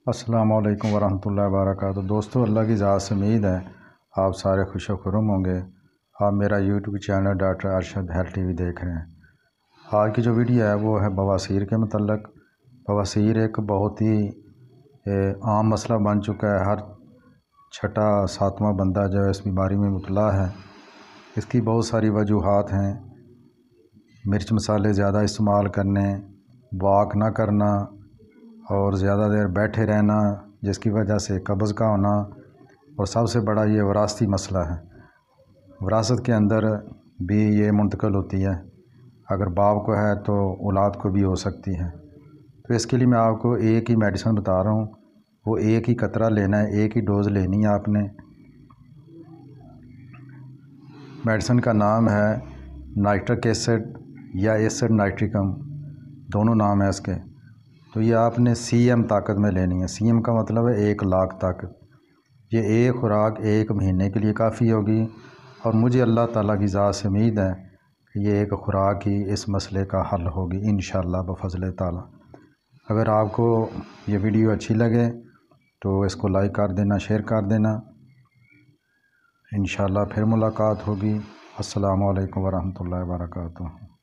السلام علیکم ورحمۃ اللہ وبرکاتہ۔ دوستو، اللہ کی ذات سے امید ہے آپ سارے خوش و خرم ہوں گے۔ آپ میرا YouTube channel doctor Arshad health T V دیکھ رہے ہیں۔ آج کی جو ویڈیو ہے وہ ہے بواسیر کے متعلق۔ بواسیر ایک بہت ہی عام مسئلہ بن چکا ہے۔ ہر چھٹا ساتواں بندہ جو ہے اس بیماری میں مبتلا ہے۔ اس کی بہت ساری وجوہات ہیں۔ مرچ مسالے زیادہ استعمال کرنے، واک نہ کرنا اور زیادہ دیر بیٹھے رہنا جس کی وجہ سے قبض کا ہونا، اور سب سے بڑا یہ وراثتی مسئلہ ہے۔ وراثت کے اندر بھی یہ منتقل ہوتی ہے۔ اگر باپ کو ہے تو اولاد کو بھی ہو سکتی ہے۔ تو اس کے لیے میں آپ کو ایک ہی میڈیسن بتا رہا ہوں، وہ ایک ہی قطرہ لینا ہے، ایک ہی ڈوز لینی ہے آپ نے۔ میڈیسن کا نام ہے نائٹرک ایسڈ یا ایسڈ نائٹریکم، دونوں نام ہیں اس کے۔ تو یہ آپ نے CM طاقت میں لینی ہے۔ CM کا مطلب ہے 1,00,000 طاقت۔ یہ ایک خوراک 1 مہینے کے لیے کافی ہوگی، اور مجھے اللہ تعالیٰ کی ذات سے امید ہے کہ یہ ایک خوراک ہی اس مسئلے کا حل ہوگی انشاءاللہ بفضل تعالیٰ۔ اگر آپ کو یہ ویڈیو اچھی لگے تو اس کو لائک کر دینا، شیئر کر دینا۔ انشاءاللہ پھر ملاقات ہوگی۔ السلام علیکم ورحمۃ اللہ وبرکاتہ۔